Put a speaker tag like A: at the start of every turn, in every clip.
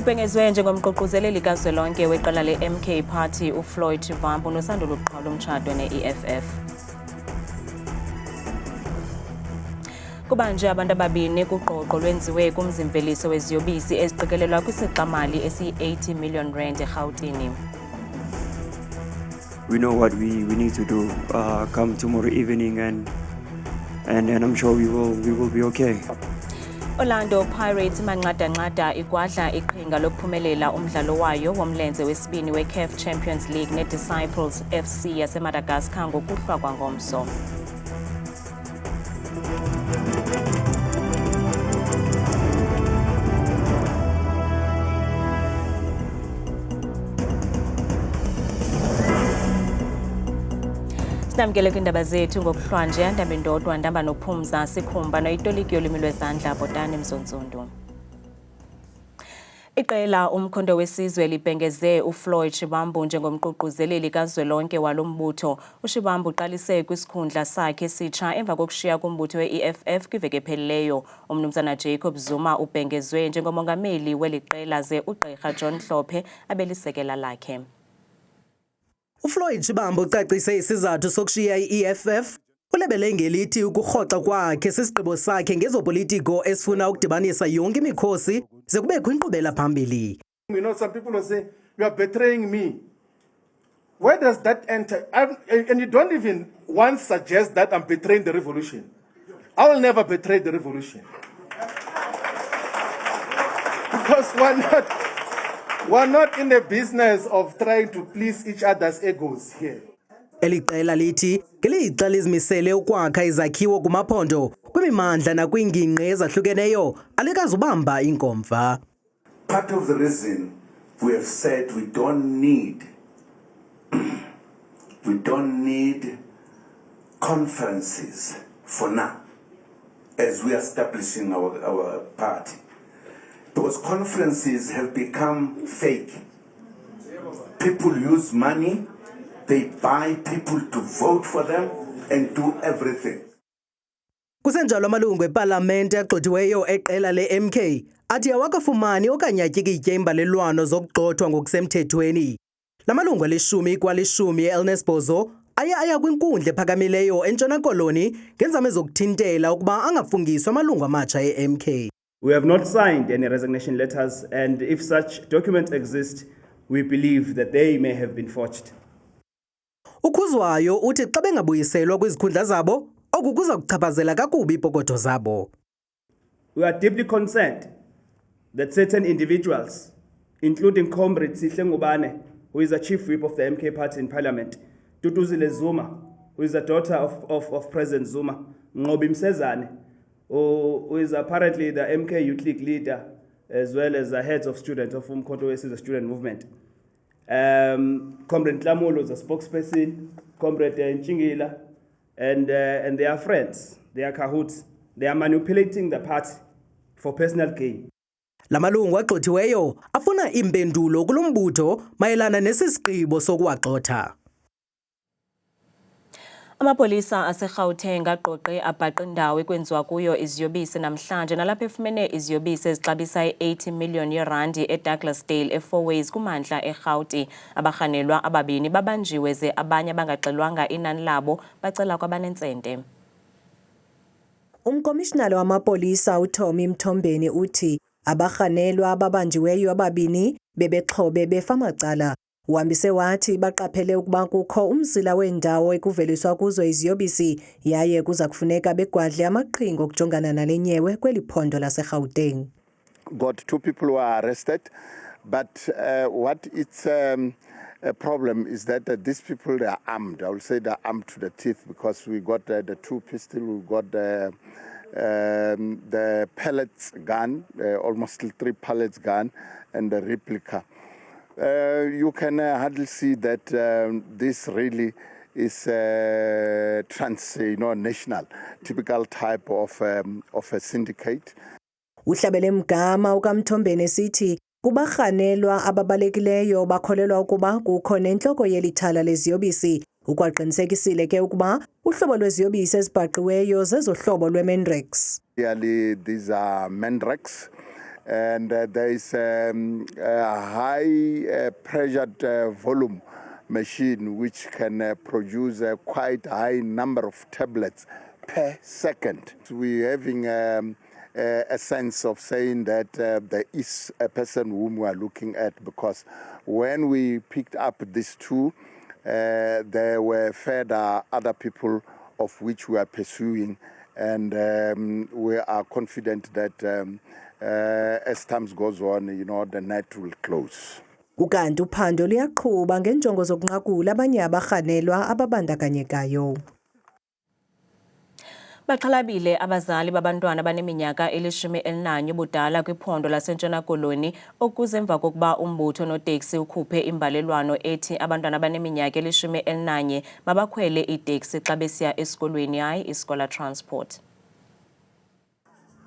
A: Ubhengezwe njengomgqugquzeleli kazwelonke weqela le-MK Party uFloyd Shivambu nosandula ukuqala umtshato ne-EFF. Kubanje abantu ababini kuqoqo lwenziwe kumzimveliso weziyobisi eziqikelelwa kwisixa-mali esi-80 million rand eGauteng.
B: We know what we need to do come tomorrow evening, and I'm sure we will be okay.
A: Orlando Pirates manqada igwadla iqhinga lokuphumelela umdlalo wayo womlenze wesibini we-CAF Champions League ne-Disciples FC yaseMadagascar ngokuhlwa kwangomso. Sinamkele kwindaba zethu ngokuhlwanje ndaba indodwa ndaba nophumza sikhumba noyitoliki yolimi lwezandla Botani Mzonzundu. Iqela umkhondo wesizwe libhengeze uFloyd Shivambu njengomgqugquzeleli kazwelonke walombutho. uShivambu uqalise kwisikhundla sakhe esitsha emva kokushiya kumbutho we-EFF kwiveki ephelileyo. Umnumzana Jacob Zuma ubhengezwe njengomongameli weliqela ze uGqirha John Hlophe abelisekela lakhe.
C: uFloyd Shivambu ucacise isizathu sokushiya i-EFF ulebele ngelithi ukurhoxa kwakhe sisigqibo sakhe ngezopolitiko esifuna ukudibanisa yonke imikhosi ze kubekho inkqubela phambili.
D: You know, some people will say, you are betraying me. Where does that enter? And you don't even once suggest that I'm betraying the revolution. I will never betray the revolution. Because we're not in the business of trying to please each other's egos here.
C: Eliqela lithi ngelixa lizimisele ukwakha izakhiwo kumaphondo kwimimandla nakwingingqi ezahlukeneyo alikazubamba inkomfa.
E: Part of the reason we have said we don't need conferences for now as we are establishing our party, because conferences have become fake. People use money, they buy people to vote for them and do everything.
C: Kusenjalo amalungu eParlamente agxothiweyo eqela le-MK athi awakafumani okanye atyikitye imbalelwano zokugxothwa ngokusemthethweni. La malungu alishumi kwalishumi e-Elnesbozo aya kwinkundla ephakamileyo eNtshona Koloni ngenzame zokuthintela ukuba angafungiswa amalungu amatsha e-MK.
F: We have not signed any resignation letters, and if such documents exist, we believe that they may have been forged.
C: Ukhuzwayo uthi xa bengabuyiselwa kwizikhundla zabo oku kuza kuchaphazela kakubi ipokotho zabo.
F: We are deeply concerned that certain individuals, including Comrade Sihle Ngubane, who is the chief whip of the MK Party in Parliament, Tutuzile Zuma, who is the daughter of President Zuma, Ngobi Msezane, who is apparently the MK Youth League leader, as well as the heads of students of Umkhonto Wesizwe student movement. Comrade Tlamulo is a spokesperson, Comrade Nchingila, and they are friends, they are cahoots, they are manipulating the party for personal gain.
C: La malungu agxothiweyo afuna impendulo kulombutho mayelana nesisigqibo sokuwagxotha.
A: Amapolisa aseGauteng aqoqe abhaqa indawo ekwenziwa kuyo iziyobisi namhlanje nalapho efumene iziyobisi ezixabisa i-80 million yerandi eDouglasdale e-Fourways kumantla eGauteng. Abarhanelwa ababini babanjiwe ze abanye abangaxelwanga inani labo bacela kwabanentsente.
G: Umkomishinala wamapolisa uTommy Mthombeni uthi abarhanelwa ababanjiweyo ababini bebexhobe befamacala. Uhambise wathi baqaphele ukuba kukho umzila wendawo ekuveliswa kuzo iziyobisi yaye kuza kufuneka begwadle amaqhinga okujongana nale nyewe kweli phondo laseGauteng.
H: Got 2 people who are arrested, but what it's a problem is that these people, they are armed. I will say they are armed to the teeth, because we got the 2 pistols, we got the pellets gun, almost 3 pellets gun, and the replica. You can hardly see that this really is national, typical type of a syndicate.
G: Uhlabele Mgama ukaMthombeni sithi kubarhanelwa ababalekileyo bakholelwa ukuba kukho nentloko yelithala leziyobisi. Ukwaqinisekisile ke ukuba uhlobo lweziyobisi ezibhaqiweyo zezohlobo lwe-Menrex.
H: Really, these are Menrex. and there is a high pressured volume machine which can produce a quite high number of tablets per second. We're having a sense of saying that there is a person whom we are looking at, because when we picked up these two, there were further other people of which we are pursuing, and we are confident that as time goes on, the net will close.
G: Ukanti uphando liyaqhuba ngenjongo zokunqakula abanye abarhanelwa ababandakanyekayo.
A: Baxhalabile abazali babantwana abaneminyaka eli-11 ubudala kwiphondo laseNtshona Koloni okuze emva kokuba umbutho noteksi ukhuphe imbalelwano ethi abantwana abaneminyaka eli-11 mabakhwele iteksi xa besiya esikolweni, hayi iScholar Transport.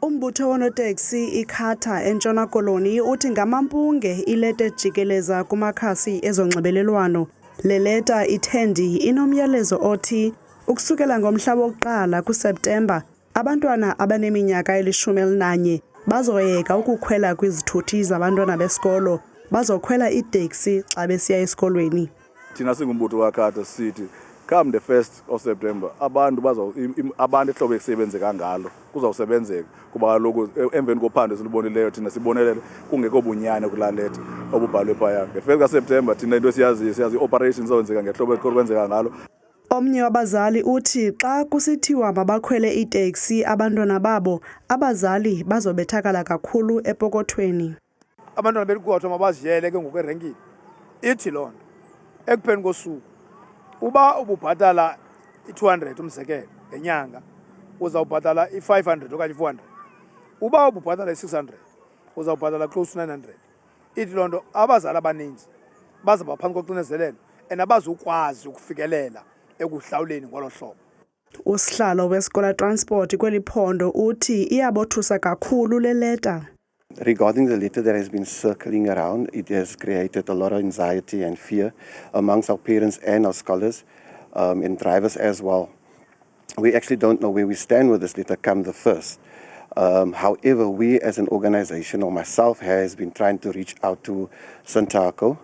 I: Umbutho wonoteksi iKhata eNtshona Koloni uthi ngamampunge ileta jikeleza kumakhasi ezonxibelelwano. Le leta ithendi inomyalezo othi ukusukela ngomhla wokuqala kuSeptemba abantwana abaneminyaka eli-11 bazoyeka ukukhwela kwizithuthi zabantwana besikolo, bazokhwela iteksi xa besiya esikolweni.
J: Thina singumbutho waKhata sithi come the 1st of September abantu ehlobo ekusebenzeka ngalo kuzawusebenzeka, kuba kaloku emveni kophando esilubonileyo thina sibonelele kungekho bunyane kulaa leta obubhalwe phaya. Nge-1st kaSeptemba thina into siyazi operations zizawenzeka ngehlobo elikwenzeka ngalo.
I: Omnye wabazali uthi xa kusithiwa mabakhwele iteksi abantwana babo, abazali bazobethakala kakhulu epokothweni.
K: Abantwana belikhothwa mabaziyele ke ngokwerenkini. Ithi loo nto ekupheni kosuku uba ububhatala i-200 umzekelo ngenyanga uzawubhatala i-500 okanye 400. Uba ububhatala i-600 uzawubhatala close to 900. Ithi loo nto abazali abaninzi bazaba phantsi koxinezelelo abazukwazi ukufikelela ekuhlawuleni ngolo hlobo.
I: Usihlalo weScholar Transport kweli phondo uthi iyabothusa kakhulu le leta.
L: Regarding the letter that has been circling around, it has created a lot of anxiety and fear amongst our parents and our scholars and drivers as well. We actually don't know where we stand with this letter come the 1st. However, we as an organization, or myself, has been trying to reach out to Santaco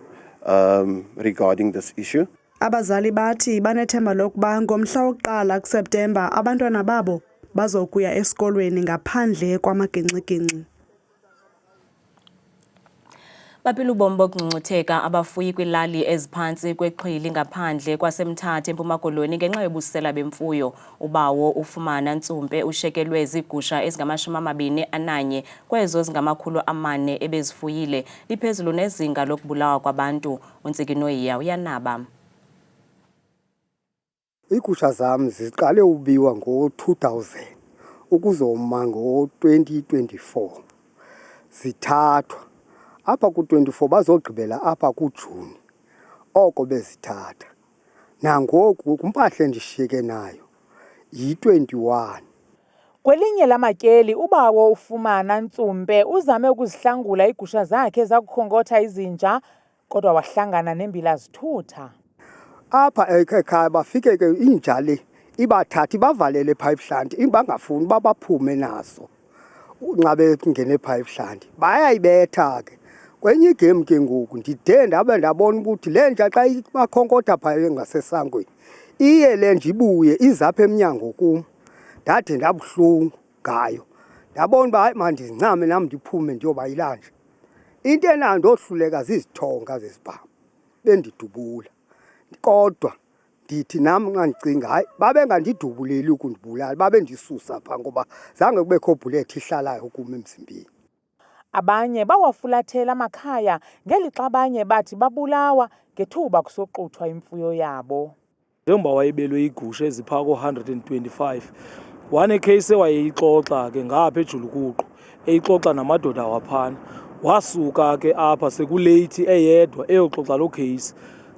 L: regarding this issue.
I: Abazali bathi banethemba lokuba ngomhla wokuqala kuSeptemba abantwana babo bazokuya esikolweni ngaphandle kwamagingxigingxi.
A: Baphila ubomi bokungcungcutheka abafuyi kwilali eziphantsi kweqhili ngaphandle kwaseMthatha eMpuma Koloni ngenxa yobusela bemfuyo. Ubawo uFumana Ntsumpe ushekelwe izigusha ezingama-21 kwezo zingama-400 ebezifuyile, liphezulu nezinga lokubulawa kwabantu. uNtsikinoyiya uyanaba.
M: Iigusha zam ziqale ubiwa ngo-2000 ukuzoma ngo-2024 zithathwa. Apha ku-24 bazogqibela apha kuJuni oko bezithatha. Nangoku kumpahle ndishiyeke nayo yi-21.
N: Kwelinye lamatyeli ubawo uFumana Ntsumpe uzame ukuzihlangula iigusha zakhe zakukhonkotha izinja kodwa wahlangana nembilazithutha.
M: Apha ekhaya bafike ke inja le ibathathi bavalele ePipeshanti bangafuni baphume naso. Nxa bengene ePipeshanti bayayibetha ke. Kwenye igame ke ngoku ndide ndabe ndabona ukuthi le nja xa imakhonkotha phaya ngasesangweni iye le nje ibuye izapha emnyango kum. Ndade ndabuhlungu ngayo. Ndabona uba hayi mandizincame nami ndiphume ndiyoba yilanje. Into enandohluleka zizithonga zesibhamu bendidubula. Kodwa ndithi nami nxa ndicinga hayi babengandidubuleli ukundibulala babendisusa pha ngoba zange kubekho bullet ihlalayo kum emzimbeni.
N: Abanye bawafulathela amakhaya ngelixa abanye bathi babulawa ngethuba kusoxuthwa imfuyo yabo.
O: Njengoba wayebelwe igusha ezipha ko-125 wanecase wayeyixoxa ke ngapha ejulukuqu eyixoxa namadoda waphana, wasuka ke apha sekulate eyedwa eyoxoxa lo case.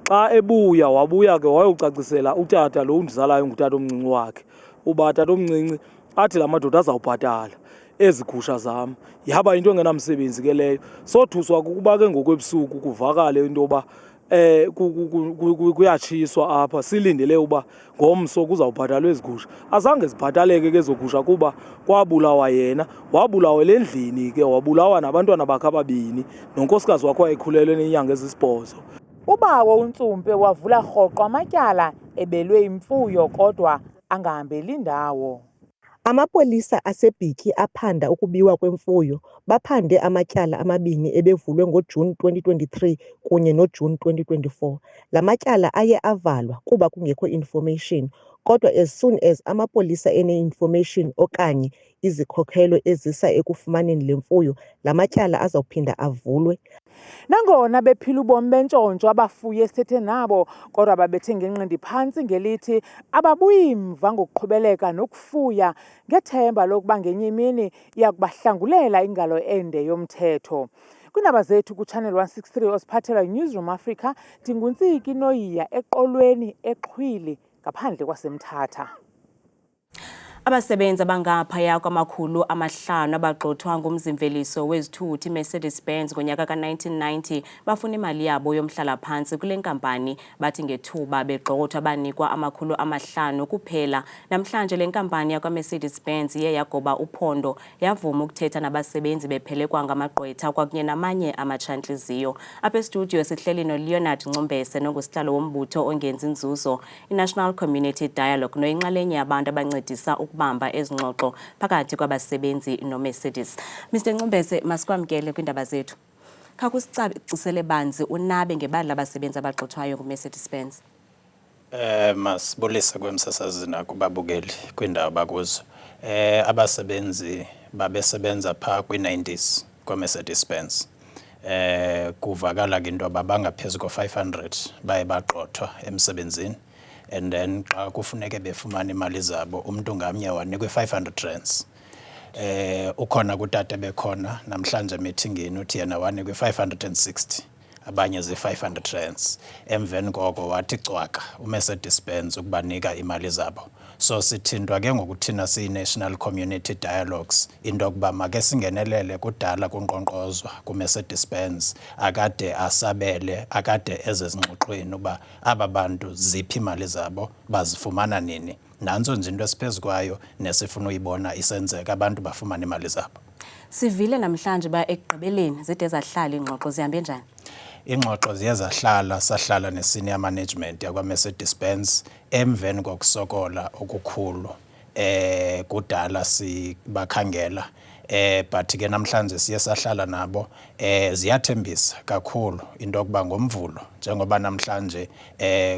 O: Xa ebuya wabuya ke wayocacisela utata lo undizalayo ngutata omncinci wakhe uba tata omncinci athi la madoda azawubhatala ezi gusha zam. Yaba into engenamsebenzi ke leyo. Sothuswa kukuba ke ngokwebusuku kuvakale into yoba kuyatshiswa apha silindele uba ngomso kuzawubhatalwa ezigusha. Azange zibhataleke ke ezogusha kuba kwabulawa yena, wabulawa endlini ke, wabulawa nabantwana bakhe ababini nonkosikazi wakhe wayekhulelwe neenyanga ezisibhozo.
N: Ubawo uNtsumpe wavula rhoqo amatyala ebelwe imfuyo kodwa angahambeli ndawo.
P: Amapolisa aseBhiki aphanda ukubiwa kwemfuyo baphande amatyala amabini ebevulwe ngoJuni 2023 kunye noJuni 2024. La matyala aye avalwa kuba kungekho information, kodwa as soon as amapolisa ene-information okanye izikhokelo ezisa ekufumaneni le mfuyo, la matyala azawuphinda avulwe.
N: Nangona bephila ubomi bentshontsho abafuyi esithethe nabo, kodwa babethe ngenqindi phantsi ngelithi ababuyi mva ngokuqhubeleka nokufuya ngethemba lokuba ngenye imini iyakubahlangulela ingalo ende yomthetho. Kwiindaba zethu kuChannel 163 osiphathela iNewsroom Africa, ndinguntsiki Noyiya eqolweni eXhwili ngaphandle kwaseMthatha.
A: Abasebenzi abangaphaya kwama500 abagxothwa ngumzimveliso wezithuthi Mercedes-Benz ngonyaka ka-1990 bafuna imali yabo yomhlala phansi kule nkampani. Bathi ngethuba begxothwa banikwa ama500 kuphela. Namhlanje le nkampani yakwa-Mercedes-Benz iye yagoba uphondo, yavuma ukuthetha nabasebenzi bephelekwa ngamagqwetha kwakunye namanye amatshantliziyo. Apha estudio sihleli noLeonard Ncumbese nongusihlalo wombutho ongenzi nzuzo i-National Community Dialogue noyinxalenye yabantu abancedisa bamba ezingxoxo phakathi kwabasebenzi noMercedes. Mr Ncumbese, masikwamkele kwindaba zethu. Khakusicacisele banzi unabe ngebali labasebenzi abagxothwayo nguMercedes-Benz.
Q: Masibulise kwemsasazina kubabukeli kwindawo bakuzo. Abasebenzi babesebenza pha kwi-90s kwaMercedes-Benz. Kuvakala ke into abangaphezu ko500 baye bagxothwa emsebenzini. And then xa kufuneke befumana imali zabo umuntu ngamnye wanikwe 500 rands. Ukhona kutata bekhona namhlanje meetingini uthi yena wanikwe 560, abanye zi500 rands. Emveni koko wathi cwaka uMercedes-Benz ukubanika imali zabo. So sithindwa ke ngokuthina siyi-National Community Dialogues into yokuba make singenelele kudala kunkqonkqozwa kuMercedes-Benz akade asabele akade ezezingxoxweni uba aba bantu ziphi imali zabo bazifumana nini. Nanso nje into esiphezu kwayo nesifuna uyibona isenzeka abantu bafumana imali zabo.
A: Sivile namhlanje ba ekugqibeleni zide zahlala ingxoxo zihambe njani?
Q: Ingxoxo ziye zahlala sahlala ne-senior management yakwa-Mercedes-Benz emveni kokusokola okukhulu kudala sibakhangela but ke namhlanje siye sahlala nabo ziyathembisa kakhulu into yokuba ngomvulo njengoba namhlanje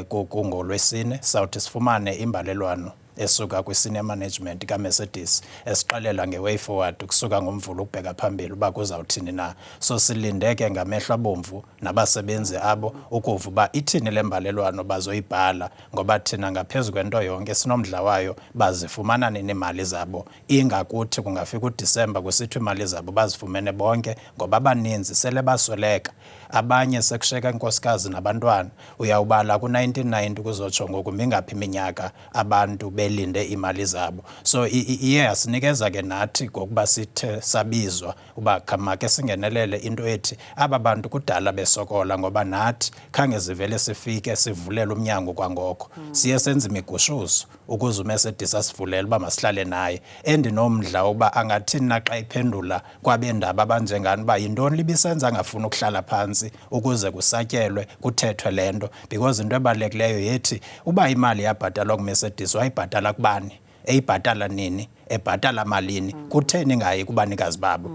Q: kungolwesine sawuthi sifumane imbalelwano esuka kwi-senior management ka-Mercedes esiqalela nge-way forward kusuka ngomvulo ukubheka phambili uba kuzawuthini na. So silindeke ngamehlo abomvu nabasebenzi abo ukuva uba ithini le mbalelwano bazoyibhala ngoba thina ngaphezu kwento yonke sinomdla wayo bazifumana nini imali zabo. Ingakuthi kungafika uDisemba kusithiwa imali zabo bazifumene bonke ngoba abaninzi sele basweleka. Abanye sekusheka inkosikazi nabantwana. Uyawubala ku-1990 kuzotsho ngoku mingaphi iminyaka abantu belinde imali zabo. So iye yasinikeza ke nathi ngokuba sithe sabizwa uba make singenelele into ethi aba bantu kudala besokola ngoba nathi khange zivele sifike sivulele umnyango kwangoko. Siye senza imigushuzo ukuze uMercedes asivulele uba masihlale naye. Endinomdla uba angathini na xa iphendula kwabendaba abanjengani uba yintoni libisenza angafuni ukuhlala phansi ukuze kusatyelwe kuthethwe lento, because into ebalulekileyo yethi uba imali yabhatalwa kuMercedes wayibhatala kubani, eyibhatala nini, ebhatala malini, kutheni ngayi kubanikazi babo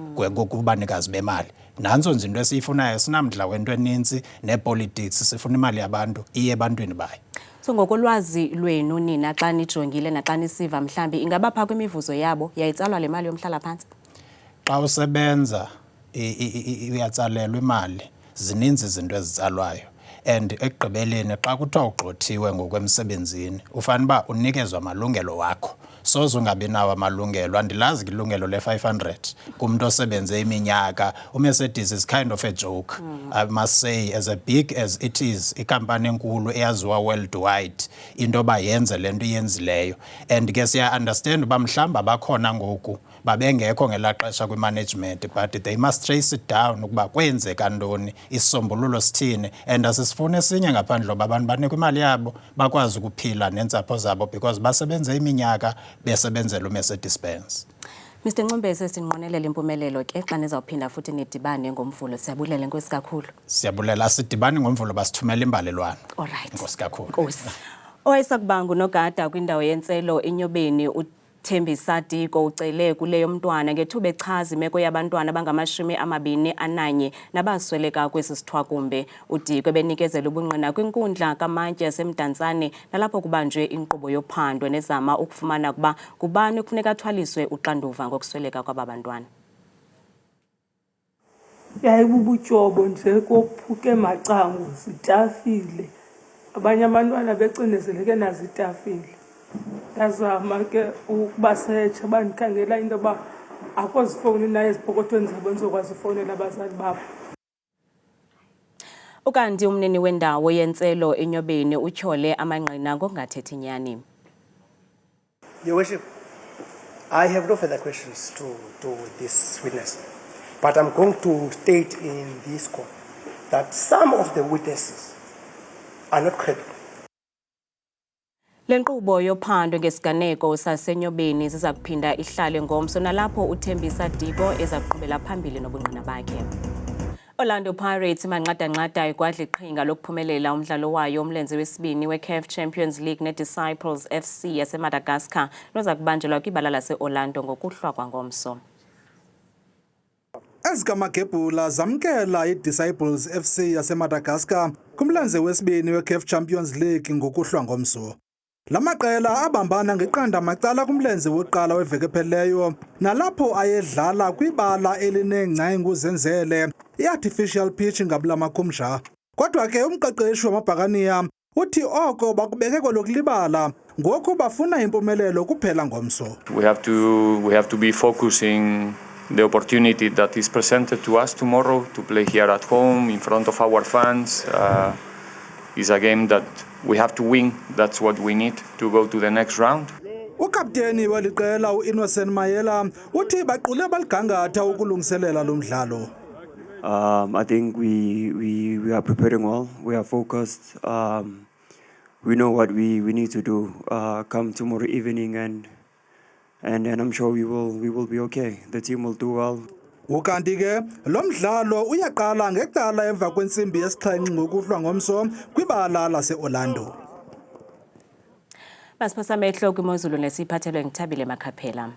Q: kubanikazi bemali. Nanso nje into esiyifunayo sinamdla wento eninzi nepolitics sifuna imali yabantu iye ebantwini bayo.
A: So ngokolwazi lwenu nina xa nijongile naxa nisiva mhlambi ingaba pha kwimivuzo yabo yayitsalwa le mali yomhlala phansi?
Q: Xa usebenza uyatsalelwa imali, zininzi izinto ezitsalwayo. And ekugqibeleni xa kuthiwa ugxothiwe ngokwemsebenzini ufanele uba unikezwe amalungelo wakho. Soze ungabi nawo amalungelo. Andilazi ilungelo le-500 kumntu osebenze iminyaka. uMercedes is kind of a joke. I must say, as big as it is, ikampani enkulu eyaziwa worldwide into yoba yenze le nto iyenzileyo. And ke siya understand uba mhlawumbi abakhona ngoku babengekho ngelaa xesha kwi-management, but they must trace it down ukuba kwenzeka ntoni, isisombululo sithini, and asisifune esinye ngaphandle uba abantu banikwe imali yabo bakwazi ukuphila neentsapho zabo because basebenze iminyaka besebenzela uMercedes-Benz.
A: Mr. Ncumbese, sinqwenelela impumelelo ke xa nizawuphinda futhi nidibane ngoMvulo. Siyabulela, Nkosi kakhulu.
Q: Siyabulela, sidibane ngoMvulo basithumela imbalelwano.
A: Alright.
Q: Nkosi kakhulu.
A: Nkosi. Owayesakubanga unogada kwindawo yentselo eNyobeni Thembisa Diko ucele kuleyo mntwana ngethuba echaza imeko yabantwana abangama-21 nabasweleka kwesi sithwakumbe. uDiko ebenikezela ubungqina kwinkundla kamantye yasemdantsane nalapho kubanjwe inkqubo yophando nezama ukufumana kuba kubani kufuneka athwaliswe uxanduva ngokusweleka kwaba bantwana.
R: Yayibubutyobo nje kophuke macango zitafile, abanye abantwana becinezeleke nazitafile. Ndazama ke ukubasetsha bandikhangela into yoba akho zifowuni naye ezipokothweni zabo ndizokwazi ufowunela abazali babo.
A: Ukanti umnini wendawo yentselo eNyobeni utyhole amangqina ngokungathethi inyani.
S: Your Worship, I have no further questions to this witness, but I'm going to state in this court that some of the witnesses are not credible.
A: Le nkqubo yophando ngesiganeko saseNyobeni ziza kuphinda ihlale ngomso nalapho uThembisa Diko ezakuqhubela phambili nobungqina bakhe. Orlando Pirates manqada-nqada ikwadla iqhinga lokuphumelela umdlalo wayo umlenze wesibini weCAF Champions League neDisciples FC yaseMadagascar loza kubanjelwa kwibala lase-Orlando ngokuhlwa kwangomso.
T: Ezikamagebhula zamkela iDisciples FC yaseMadagascar kumlenze wesibini weCAF Champions League ngokuhlwa ngomso. La maqela abambana ngeqanda macala kumlenze wokuqala weveke ephelileyo nalapho ayedlala kwibala elinengcayi zenzele i-artificial pitch ngabula makhumsha. Kodwa ke umqeqeshi wamabhakaniya uthi oko bakubeke kolokulibala ngoku bafuna impumelelo kuphela ngomso.
U: We have to be focusing the opportunity that is presented to us tomorrow to play here at home in front of our fans. Is a game that we have to win. That's what we need to go to the next round.
T: Ukapteni waliqela uInnocent Mayela uthi baqule baligangatha ukulungiselela lo mdlalo.
B: I think we are preparing well. We are focused. We know what we need to do. Come tomorrow evening and I'm sure we will be okay. The team will do well.
T: Ukanti ke lo mdlalo uyaqala ngecala emva kwensimbi yesixhenxe ngokuhlwa ngomso kwibala lase-Orlando.
A: Basiphasa amehlo kwimozulu nesiphathelwe ngithabile Makhaphela.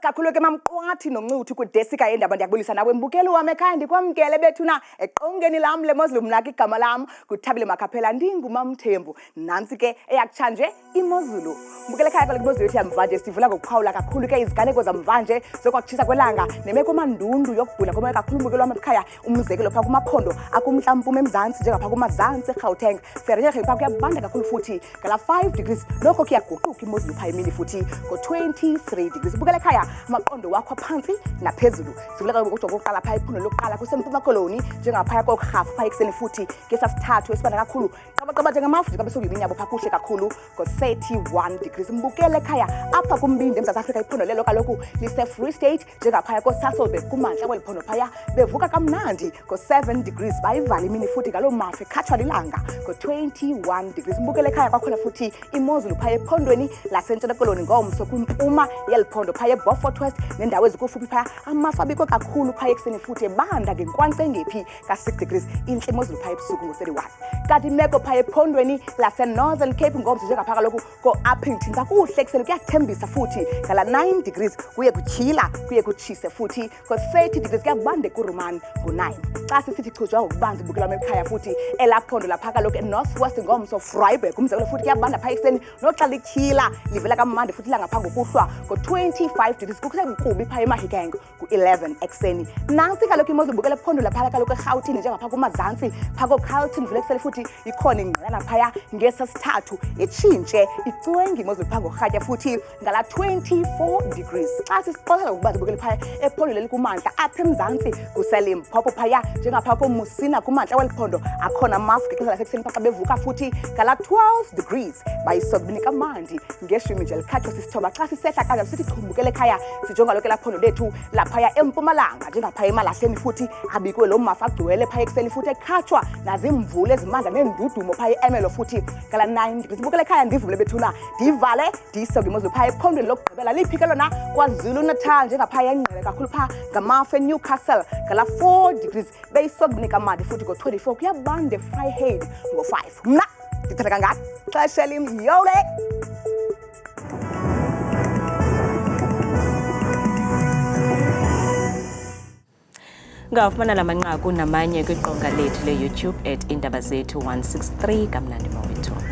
V: Kakhulu ke mamqwathi noNcuthi kudesika yendaba ndiyakubulisa nawe mbukeli wami ekhaya ndikwamkele bethuna eqongeni lam lemozulu mnaka igama lam kuthabile Makhaphela ndingumamthembu nansi ke eyakutshanje imozulu mbukele ekhaya kaloku imozulu yethu yamvanje sivula ngokuqhawula kakhulu ke iziganeko zamvanje zokwakutshisa kwelanga nemeko mandundu yokubhula komoya kakhulu mbukeli wami ekhaya umzekelo phaa kumaphondo akumntla-mpuma emzantsi njengaphaa kumazantsi eGauteng Vereeniging phaa kuyabanda kakhulu futhi ngala 5 degrees noko kuyaguquka imozulu phaa emini futhi ngo-23 degrees mbukele ekhaya amaqondo wakho phansi naphezulu sivuleka ukujonga okokuqala phaa iphundo lokuqala kusempuma koloni njengaphaya kokurhafu phaa ekuseni futhi ngesasithathu esibanda kakhulu qabaqaba njengamafu njengabe sokuyiminyabo phaa kuhle kakhulu ngo-31 degrees mbukele ekhaya apha kumbindi eMzantsi Afrika iphundo lelo kaloku lise-Free State njengaphaya koSasolburg kumantla kweli phondo phaya bevuka kamnandi ngo-7 degrees bayivala imini futhi ngaloo mafu ekhatshwa lilanga ngo-21 degrees mbukele ekhaya kwakhona futhi imozulu phaya ephondweni lasentshona koloni ngomso kwimpuma yeli phondo phaya eBeaufort West nendawo ezikufuphi phaya amafu abikho kakhulu phaya ekuseni futhi ebanda ngenkwankcengephi ka-6 degrees intle imozulu phaya ebusuku ngo-31 kanti imeko phaya ephondweni lase-Northern Cape ngomso njengaphaa kaloku ko-Appington kakuhle ekuseni kuyathembisa futhi ngala 9 degrees kuye kutyhila kuye kutshise futhi ngo-30 degrees kuyabande kuRomani ngo-9 xa sisithi chuzwa ngokubanzi mbukela wami ekhaya futhi elaa phondo laphaa kaloku e-North West ngomso Vryburg umzekelo futhi kuyabanda phaya ekuseni noxa lityhila livela kamandi futhi ilanga phaa ngokuhlwa ngo-25 degrees degrees kukubi phaya eMahikeng ku-11 ekuseni. Nansi kaloku imozulu ubukela ephondo laphaya kaloku eRhawutini njengapha kumazantsi phaa koCarlton vele kusele futhi ikhona ingqelana phaya ngesesithathu itshintshe icwenga imozulu phaa ngorhatya futhi ngala 24 degrees. Xa sisixolela ukuba sibukele phaya ephondo leli kumantla apha emzantsi kuseLimpopo phaya njengapha koMusina kumantla weliphondo akhona mask ixesha lasekuseni phaa xa bevuka futhi ngala 12 degrees bayisobini kamandi ngeshumi nje likhatshwa sisithoba xa sisehla kanjalo sithi chumbukele ekhaya sijonga lonke laphondo lethu laphaya empumalanga njengaphaya eMalahleni futhi abikwe lo mafa agcwele phaya ekuseni futhi ekhatshwa nazimvula ezimandla neendudumo phaya eEmelo futhi ngala 9 degrees. Sibukele ekhaya ndivule bethuna ndivale ndiyisoke imozulu phaya ephondweni lokugqibela liphike lona KwaZulu Natal njengaphaya engqele kakhulu phaa ngamafa eNewcastle ngala 4 degrees beyisobini kamandi futhi ngo-24 kuyabanda eVryheid ngo-5. Mna ndithatha kangaka xesha limyole.
A: Ngafumana la manqaku namanye kwiqonga lethu le-YouTube @indabazethu163 kamnandi mawethu.